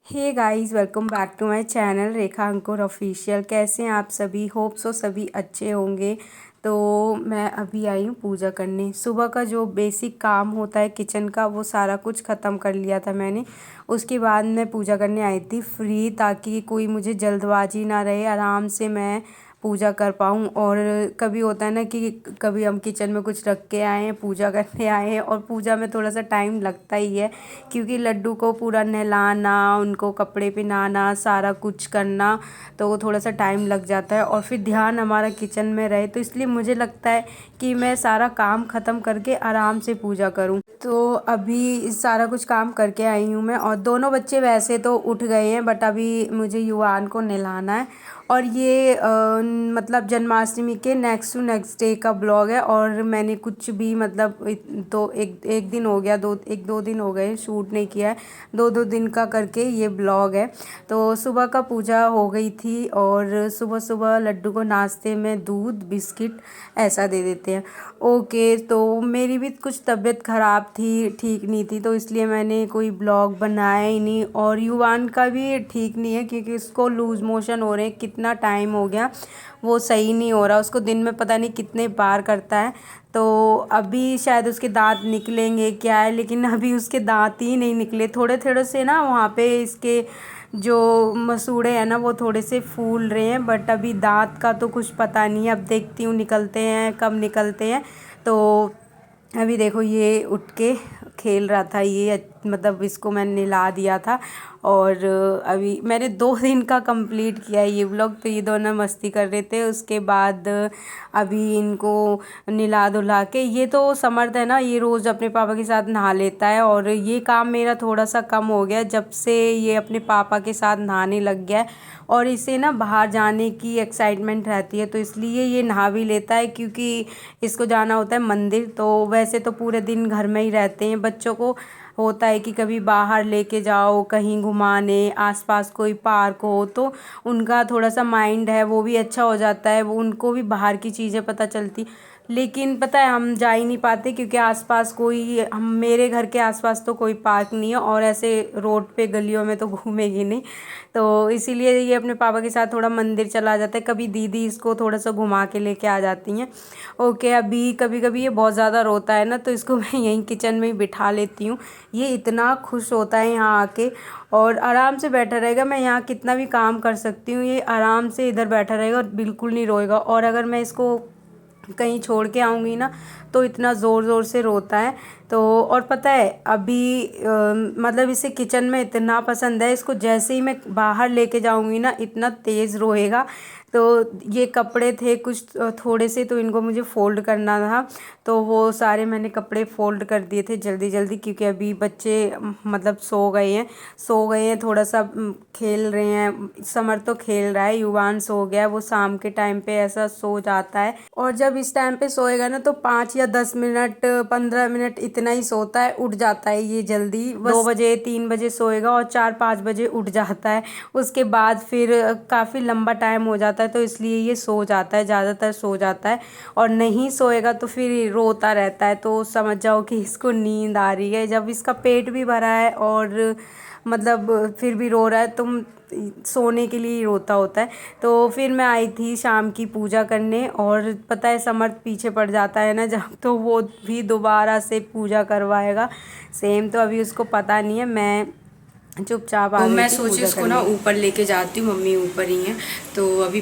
Hey guys, welcome back to my channel Rekha Ankur official. कैसे हैं आप सभी? होप सो सभी अच्छे होंगे। तो मैं अभी आई हूँ पूजा करने। सुबह का जो बेसिक काम होता है किचन का वो सारा कुछ ख़त्म कर लिया था मैंने। उसके बाद मैं पूजा करने आई थी फ्री, ताकि कोई मुझे जल्दबाजी ना रहे, आराम से मैं पूजा कर पाऊँ। और कभी होता है ना कि कभी हम किचन में कुछ रख के आए हैं, पूजा करने आए हैं, और पूजा में थोड़ा सा टाइम लगता ही है, क्योंकि लड्डू को पूरा नहलाना, उनको कपड़े पहनाना, सारा कुछ करना, तो वो थोड़ा सा टाइम लग जाता है। और फिर ध्यान हमारा किचन में रहे, तो इसलिए मुझे लगता है कि मैं सारा काम ख़त्म करके आराम से पूजा करूं। तो अभी सारा कुछ काम करके आई हूँ मैं, और दोनों बच्चे वैसे तो उठ गए हैं, बट अभी मुझे युवान को नहलाना है। और ये मतलब जन्माष्टमी के नेक्स्ट टू नेक्स्ट डे का ब्लॉग है। और मैंने कुछ भी मतलब तो एक दिन हो गया, एक दो दिन हो गए शूट नहीं किया है, दो दो दिन का करके ये ब्लॉग है। तो सुबह का पूजा हो गई थी, और सुबह सुबह लड्डू को नाश्ते में दूध बिस्किट ऐसा दे देते हैं। ओके, तो मेरी भी कुछ तबीयत ख़राब थी, ठीक नहीं थी, तो इसलिए मैंने कोई ब्लॉग बनाया ही नहीं। और युवान का भी ठीक नहीं है, क्योंकि उसको लूज़ मोशन हो रहे हैं, कितना टाइम हो गया वो सही नहीं हो रहा, उसको दिन में पता नहीं कितने बार करता है। तो अभी शायद उसके दांत निकलेंगे क्या है, लेकिन अभी उसके दांत ही नहीं निकले। थोड़े थोड़े से ना वहाँ पे इसके जो मसूड़े हैं ना वो थोड़े से फूल रहे हैं, बट अभी दांत का तो कुछ पता नहीं है। अब देखती हूँ निकलते हैं कब निकलते हैं। तो अभी देखो ये उठ के खेल रहा था, ये मतलब इसको मैंने नहला दिया था। और अभी मैंने 2 दिन का कंप्लीट किया है ये व्लॉग। तो ये दोनों मस्ती कर रहे थे, उसके बाद अभी इनको नहला धुला के, ये तो समर्थ है ना, ये रोज़ अपने पापा के साथ नहा लेता है। और ये काम मेरा थोड़ा सा कम हो गया जब से ये अपने पापा के साथ नहाने लग गया है। और इसे ना बाहर जाने की एक्साइटमेंट रहती है, तो इसलिए ये नहा भी लेता है, क्योंकि इसको जाना होता है मंदिर। तो वैसे तो पूरे दिन घर में ही रहते हैं, बच्चों को होता है कि कभी बाहर लेके जाओ, कहीं घुमाने, आसपास कोई पार्क हो, तो उनका थोड़ा सा माइंड है वो भी अच्छा हो जाता है, वो उनको भी बाहर की चीज़ें पता चलती। लेकिन पता है हम जा ही नहीं पाते, क्योंकि आसपास कोई, हम मेरे घर के आसपास तो कोई पार्क नहीं है, और ऐसे रोड पे गलियों में तो घूमेगी नहीं। तो इसीलिए ये अपने पापा के साथ थोड़ा मंदिर चला जाता है, कभी दीदी इसको थोड़ा सा घुमा के लेके आ जाती हैं। ओके, अभी कभी कभी ये बहुत ज़्यादा रोता है ना, तो इसको मैं यहीं किचन में ही बिठा लेती हूँ। ये इतना खुश होता है यहाँ आके, और आराम से बैठा रहेगा। मैं यहाँ कितना भी काम कर सकती हूँ, ये आराम से इधर बैठा रहेगा और बिल्कुल नहीं रोएगा। और अगर मैं इसको कहीं छोड़ के आऊँगी ना, तो इतना ज़ोर ज़ोर से रोता है। तो और पता है अभी मतलब इसे किचन में इतना पसंद है, इसको जैसे ही मैं बाहर लेके जाऊँगी ना इतना तेज़ रोएगा। तो ये कपड़े थे कुछ थोड़े से, तो इनको मुझे फ़ोल्ड करना था, तो वो सारे मैंने कपड़े फ़ोल्ड कर दिए थे जल्दी जल्दी, क्योंकि अभी बच्चे मतलब सो गए हैं थोड़ा सा खेल रहे हैं। समर तो खेल रहा है, युवान सो गया है, वो शाम के टाइम पे ऐसा सो जाता है। और जब इस टाइम पे सोएगा ना तो 5 या 10 मिनट 15 मिनट इतना ही सोता है, उठ जाता है ये जल्दी, 2 बजे 3 बजे सोएगा और 4 5 बजे उठ जाता है। उसके बाद फिर काफ़ी लंबा टाइम हो जाता है, तो इसलिए ये सो जाता है, ज़्यादातर सो जाता है। और नहीं सोएगा तो फिर रोता रहता है, तो समझ जाओ कि इसको नींद आ रही है। जब इसका पेट भी भरा है और मतलब फिर भी रो रहा है, तो सोने के लिए ही रोता होता है। तो फिर मैं आई थी शाम की पूजा करने, और पता है समर्थ पीछे पड़ जाता है ना जब, तो वो भी दोबारा से पूजा करवाएगा सेम। तो अभी उसको पता नहीं है, मैं चुपचाप आ तो गई मैं थी सोची पूजा उसको ना करने। ऊपर लेके जाती हूँ, मम्मी ऊपर ही हैं। तो अभी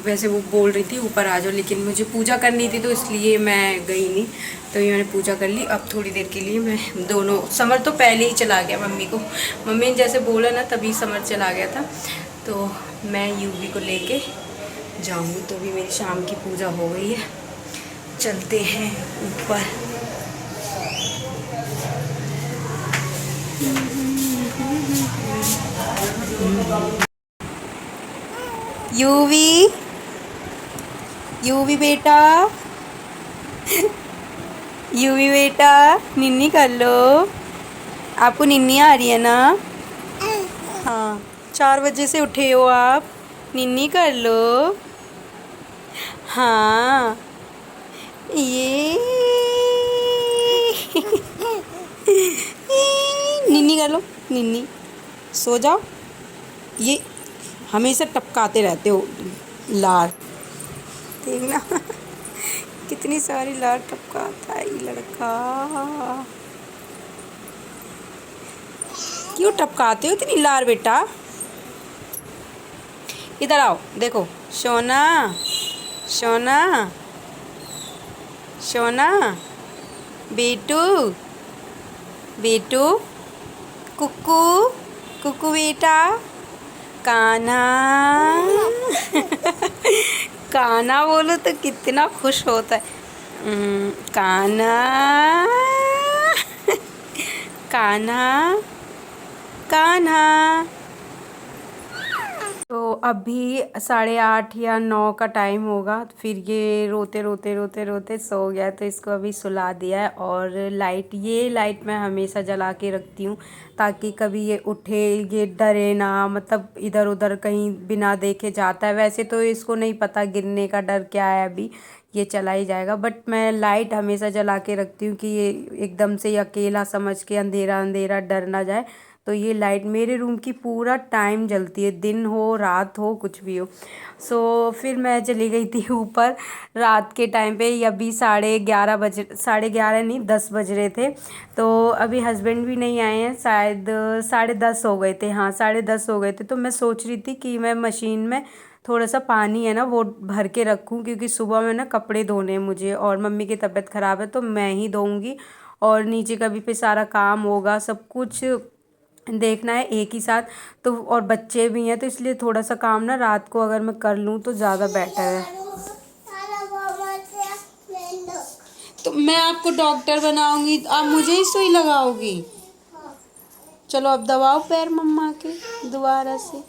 वैसे वो बोल रही थी ऊपर आ जाओ, लेकिन मुझे पूजा करनी थी तो इसलिए मैं गई नहीं। तो ये मैंने पूजा कर ली। अब थोड़ी देर के लिए मैं दोनों, समर तो पहले ही चला गया मम्मी ने जैसे बोला ना तभी समर चला गया था। तो मैं यूवी को लेके जाऊँगी। तो अभी मेरी शाम की पूजा हो गई है, चलते हैं ऊपर। यूवी, यूवी बेटा, यूवी बेटा, निन्नी कर लो। आपको निन्नी आ रही है ना? हाँ, 4 बजे से उठे हो आप, निन्नी कर लो। हाँ, ये निन्नी कर लो, निन्नी। सो जाओ, ये हमेशा टपकाते रहते हो लार, देखना कितनी सारी लार टपकाता है ये लड़का। क्यों टपकाते हो इतनी लार बेटा? इधर आओ, देखो सोना सोना सोना, बेटू बेटू, कुकू कुकू बेटा, कान्हा कान्हा बोलो तो कितना खुश होता है। कान्हा कान्हा कान्हा। तो अभी 8:30 या 9 का टाइम होगा, फिर ये रोते रोते रोते रोते सो गया, तो इसको अभी सुला दिया है। और ये लाइट मैं हमेशा जला के रखती हूँ ताकि कभी ये उठे, ये डरे ना, मतलब इधर उधर कहीं बिना देखे जाता है। वैसे तो इसको नहीं पता गिरने का डर क्या है, अभी ये चला ही जाएगा, बट मैं लाइट हमेशा जला के रखती हूँ कि ये एकदम से अकेला समझ के अंधेरा अंधेरा डर ना जाए। तो ये लाइट मेरे रूम की पूरा टाइम जलती है, दिन हो रात हो कुछ भी हो। सो फिर मैं चली गई थी ऊपर रात के टाइम पे, अभी 11:30 बजे, 11:30 नहीं 10 बज रहे थे। तो अभी हस्बैंड भी नहीं आए हैं, शायद 10:30 हो गए थे, हाँ 10:30 हो गए थे। तो मैं सोच रही थी कि मैं मशीन में थोड़ा सा पानी है ना वो भर के रखूँ, क्योंकि सुबह में ना कपड़े धोने हैं मुझे, और मम्मी की तबीयत ख़राब है तो मैं ही धोऊँगी, और नीचे का भी फिर सारा काम होगा, सब कुछ देखना है एक ही साथ। तो और बच्चे भी हैं, तो इसलिए थोड़ा सा काम ना रात को अगर मैं कर लूँ तो ज़्यादा बेटर है। तो मैं आपको डॉक्टर बनाऊंगी, आप मुझे ही सुई लगाओगी। चलो अब दबाओ पैर मम्मा के दोबारा से।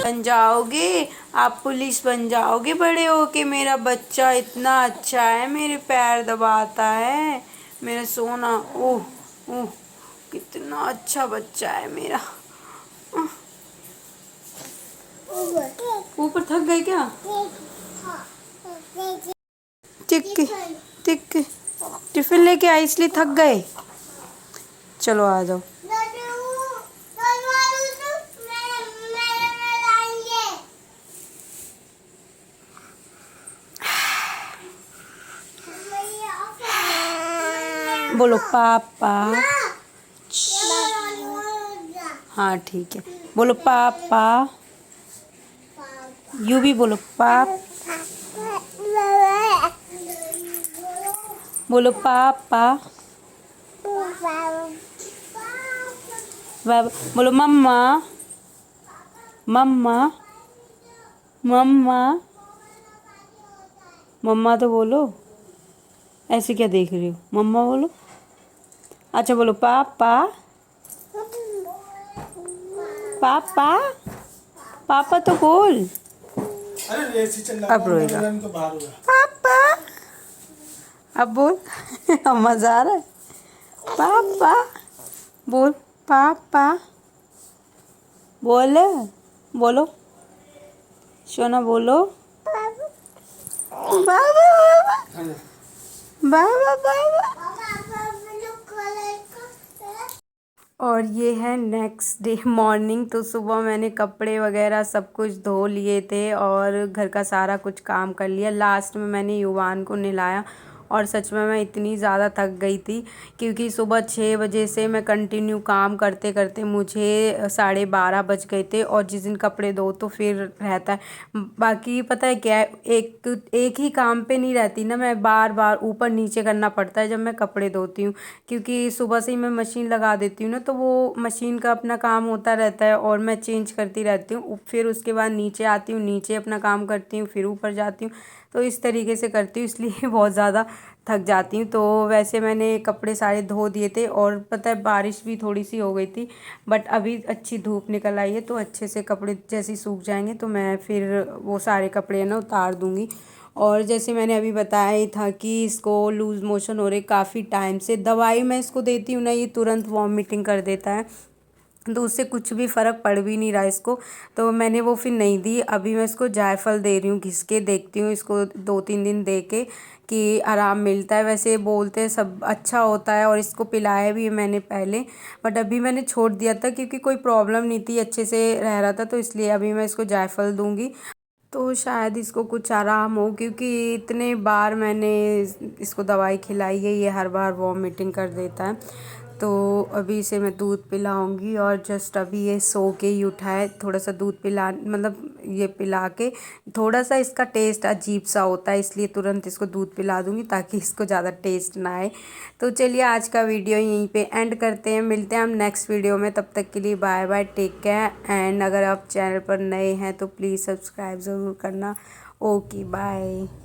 बन जाओगे आप, पुलिस बन जाओगे बड़े होके। मेरा बच्चा इतना अच्छा है, मेरे पैर दबाता है, मेरा सोना। ओह ओह, कितना अच्छा बच्चा है मेरा। ऊपर थक गए क्या? टिक टिक, टिफिन लेके आई इसलिए थक गए। चलो आ जाओ। बोलो पापा। हाँ ठीक है, बोलो पापा। यू भी बोलो पाप, बोलो पापा। बोलो मम्मा मम्मा मम्मा। मम्मा तो बोलो, ऐसे क्या देख रही हो? मम्मा बोलो। अच्छा बोलो पापा पापा, पापा तो बोल। अब रोएगा पापा, अब बोल मजा आ रहा है। पापा बोल, पापा बोल, बोलो सोना बोलो। बाबा बाबा बाबा बाबा। और ये है नेक्स्ट डे मॉर्निंग। तो सुबह मैंने कपड़े वगैरह सब कुछ धो लिए थे और घर का सारा कुछ काम कर लिया। लास्ट में मैंने युवान को नहलाया, और सच में मैं इतनी ज़्यादा थक गई थी क्योंकि सुबह 6 बजे से मैं कंटिन्यू काम करते करते मुझे 12:30 बज गए थे। और जिस दिन कपड़े धो तो फिर रहता है, बाकी पता है क्या है, एक ही काम पे नहीं रहती ना मैं, बार बार ऊपर नीचे करना पड़ता है जब मैं कपड़े धोती हूँ, क्योंकि सुबह से ही मैं मशीन लगा देती हूँ ना, तो वो मशीन का अपना काम होता रहता है और मैं चेंज करती रहती हूँ। फिर उसके बाद नीचे आती हूँ, नीचे अपना काम करती हूँ, फिर ऊपर जाती हूँ, तो इस तरीके से करती हूँ, इसलिए बहुत ज़्यादा थक जाती हूँ। तो वैसे मैंने कपड़े सारे धो दिए थे, और पता है बारिश भी थोड़ी सी हो गई थी, बट अभी अच्छी धूप निकल आई है, तो अच्छे से कपड़े जैसे सूख जाएंगे तो मैं फिर वो सारे कपड़े ना उतार दूँगी। और जैसे मैंने अभी बताया ही था कि इसको लूज़ मोशन हो रहे काफ़ी टाइम से, दवाई मैं इसको देती हूँ ना, ये तुरंत वॉमिटिंग कर देता है, तो उससे कुछ भी फ़र्क पड़ भी नहीं रहा इसको, तो मैंने वो फिर नहीं दी। अभी मैं इसको जायफल दे रही हूँ घिस के, देखती हूँ इसको 2-3 दिन दे के कि आराम मिलता है। वैसे बोलते हैं सब अच्छा होता है और इसको पिलाया भी है मैंने पहले, बट अभी मैंने छोड़ दिया था क्योंकि कोई प्रॉब्लम नहीं थी, अच्छे से रह रहा था, तो इसलिए अभी मैं इसको जायफल दूँगी तो शायद इसको कुछ आराम हो, क्योंकि इतने बार मैंने इसको दवाई खिलाई है, ये हर बार वॉमिटिंग कर देता है। तो अभी इसे मैं दूध पिलाऊंगी और जस्ट अभी ये सो के ही उठा है, थोड़ा सा दूध पिला मतलब ये पिला के, थोड़ा सा इसका टेस्ट अजीब सा होता है इसलिए तुरंत इसको दूध पिला दूंगी ताकि इसको ज़्यादा टेस्ट ना आए। तो चलिए आज का वीडियो यहीं पे एंड करते हैं, मिलते हैं हम नेक्स्ट वीडियो में, तब तक के लिए bye bye, take care. And अगर आप चैनल पर नए हैं तो प्लीज़ सब्सक्राइब ज़रूर करना। Okay bye.